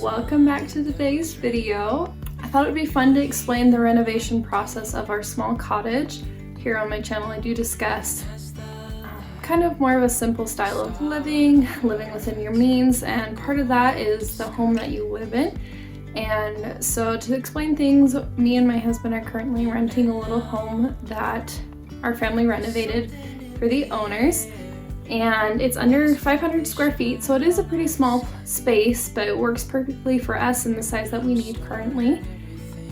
Welcome back to today's video. I thought it would be fun to explain the renovation process of our small cottage. Here on my channel I do discuss kind of more of a simple style of living within your means, and part of that is the home that you live in. And so to explain things, me and my husband are currently renting a little home that our family renovated for the owners. And it's under 500 square feet, so it is a pretty small space, but it works perfectly for us in the size that we need currently.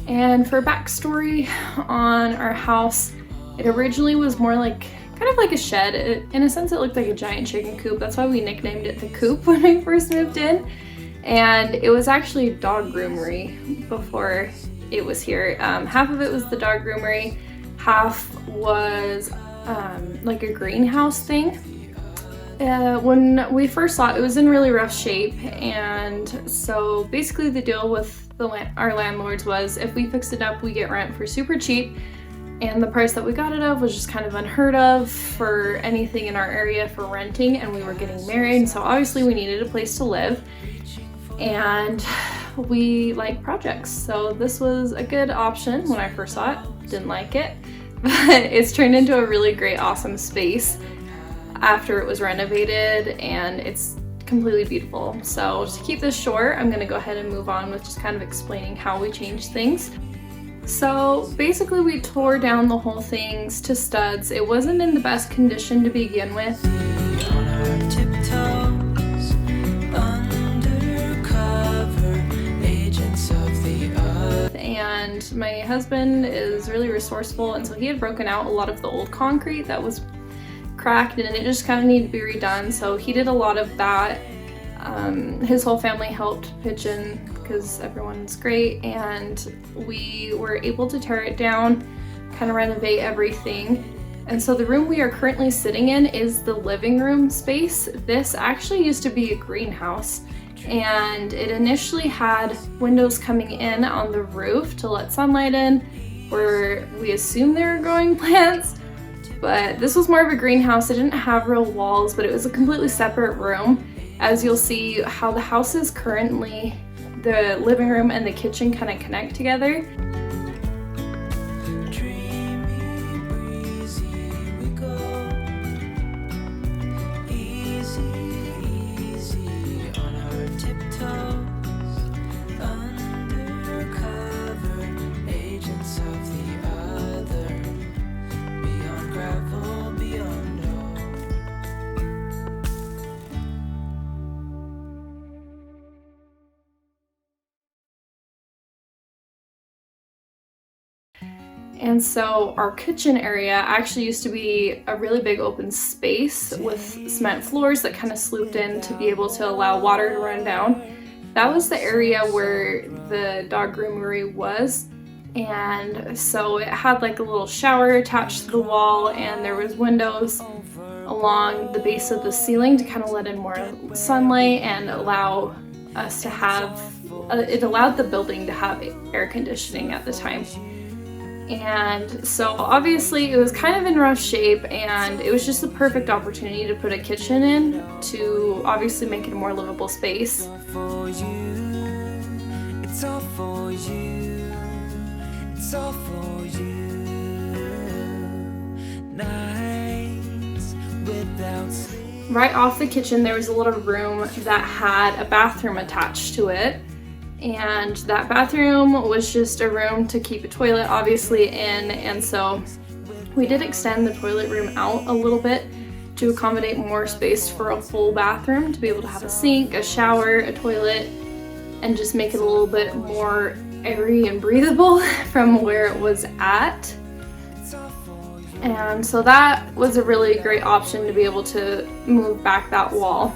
And for backstory on our house, it originally was more like kind of like a shed. In a sense, it looked like a giant chicken coop. That's why we nicknamed it the coop when we first moved in. And it was actually a dog groomery before it was here. Half of it was the dog groomery, half was like a greenhouse thing. When we first saw it, it was in really rough shape, and so basically the deal with our landlords was if we fixed it up, we get rent for super cheap. And the price that we got it of was just kind of unheard of for anything in our area for renting, and we were getting married, so obviously we needed a place to live. And we like projects, so this was a good option when I first saw it. Didn't like it, but it's turned into a really great, awesome space after it was renovated, and it's completely beautiful. So to keep this short, I'm gonna go ahead and move on with just kind of explaining how we changed things. So basically we tore down the whole things to studs. It wasn't in the best condition to begin with. And my husband is really resourceful, and so he had broken out a lot of the old concrete that was cracked and it just kind of needed to be redone, so he did a lot of that. His whole family helped pitch in because everyone's great, and we were able to tear it down, kind of renovate everything. And so the room we are currently sitting in is the living room space. This actually used to be a greenhouse, and it initially had windows coming in on the roof to let sunlight in, where we assumed they were growing plants. But this was more of a greenhouse. It didn't have real walls, but it was a completely separate room. As you'll see how the house is currently, the living room and the kitchen kind of connect together. And so our kitchen area actually used to be a really big open space with cement floors that kind of slooped in to be able to allow water to run down. That was the area where the dog groomery was. And so it had like a little shower attached to the wall, and there was windows along the base of the ceiling to kind of let in more sunlight and allow us to have, it allowed the building to have air conditioning at the time. And so obviously it was kind of in rough shape, and it was just the perfect opportunity to put a kitchen in to obviously make it a more livable space. It's all for you. It's all for you. Nights without sleep. Right off the kitchen there was a little room that had a bathroom attached to it. And that bathroom was just a room to keep a toilet obviously in, and so we did extend the toilet room out a little bit to accommodate more space for a full bathroom, to be able to have a sink, a shower, a toilet, and just make it a little bit more airy and breathable from where it was at. And so that was a really great option to be able to move back that wall.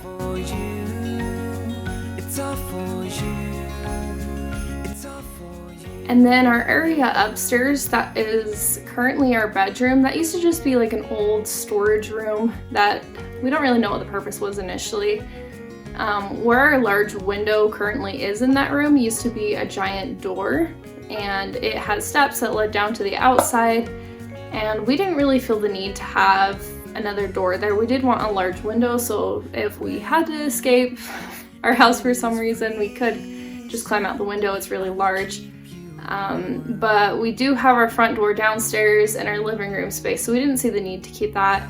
And then our area upstairs, that is currently our bedroom. That used to just be like an old storage room that we don't really know what the purpose was initially. Where our large window currently is in that room used to be a giant door, and it had steps that led down to the outside, and we didn't really feel the need to have another door there. We did want a large window, so if we had to escape our house for some reason, we could just climb out the window. It's really large. But we do have our front door downstairs and our living room space, so we didn't see the need to keep that.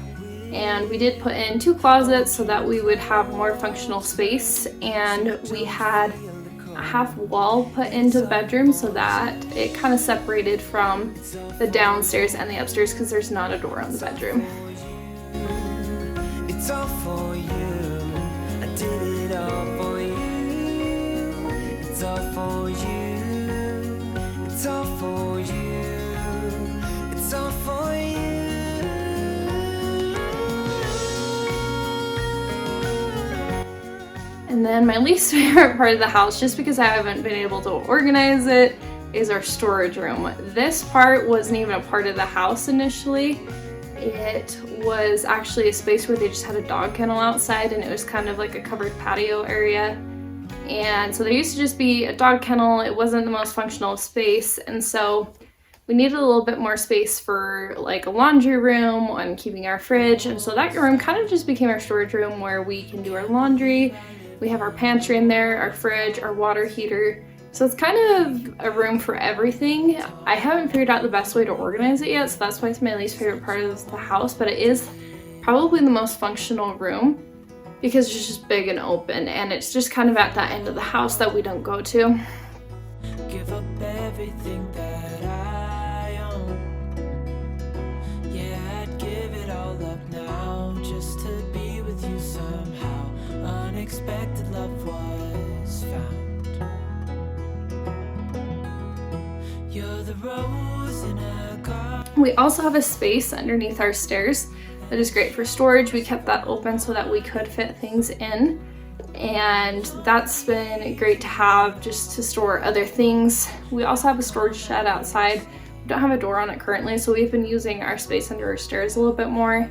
And we did put in 2 closets so that we would have more functional space, and we had a half wall put into the bedroom so that it kind of separated from the downstairs and the upstairs because there's not a door on the bedroom. It's all for you. I did it all for you. It's all for you. It's all for you. It's all for you. And then my least favorite part of the house, just because I haven't been able to organize it, is our storage room. This part wasn't even a part of the house initially. It was actually a space where they just had a dog kennel outside, and it was kind of like a covered patio area. And so there used to just be a dog kennel. It wasn't the most functional space, and so we needed a little bit more space for like a laundry room and keeping our fridge. And so that room kind of just became our storage room where we can do our laundry. We have our pantry in there, our fridge, our water heater. So it's kind of a room for everything. I haven't figured out the best way to organize it yet, so that's why it's my least favorite part of the house, but it is probably the most functional room because it's just big and open, and it's just kind of at that end of the house that we don't go to. Give up everything that I own. Yeah, I'd give it all up now just to be with you somehow. Unexpected love was found. You're the rose in a garden. We also have a space underneath our stairs that is great for storage. We kept that open so that we could fit things in, and that's been great to have just to store other things. We also have a storage shed outside. We don't have a door on it currently, so we've been using our space under our stairs a little bit more.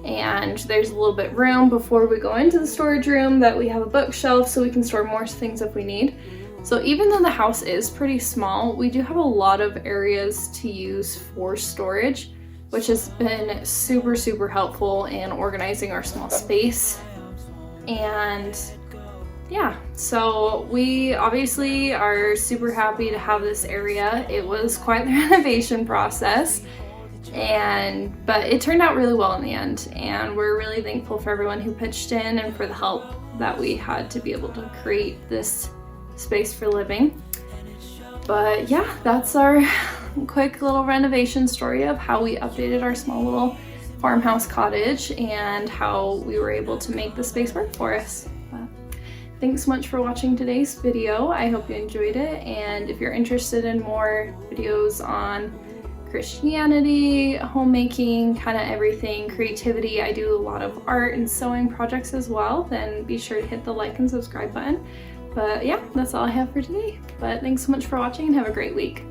And there's a little bit room before we go into the storage room that we have a bookshelf so we can store more things if we need. So even though the house is pretty small, we do have a lot of areas to use for storage, which has been super, super helpful in organizing our small space. And yeah, so we obviously are super happy to have this area. It was quite the renovation process, but it turned out really well in the end, and we're really thankful for everyone who pitched in and for the help that we had to be able to create this space for living. But yeah, that's our quick little renovation story of how we updated our small little farmhouse cottage and how we were able to make the space work for us. But thanks so much for watching today's video. I hope you enjoyed it, and if you're interested in more videos on Christianity, homemaking, kind of everything, creativity, I do a lot of art and sewing projects as well, then be sure to hit the like and subscribe button. But yeah, that's all I have for today. But thanks so much for watching and have a great week.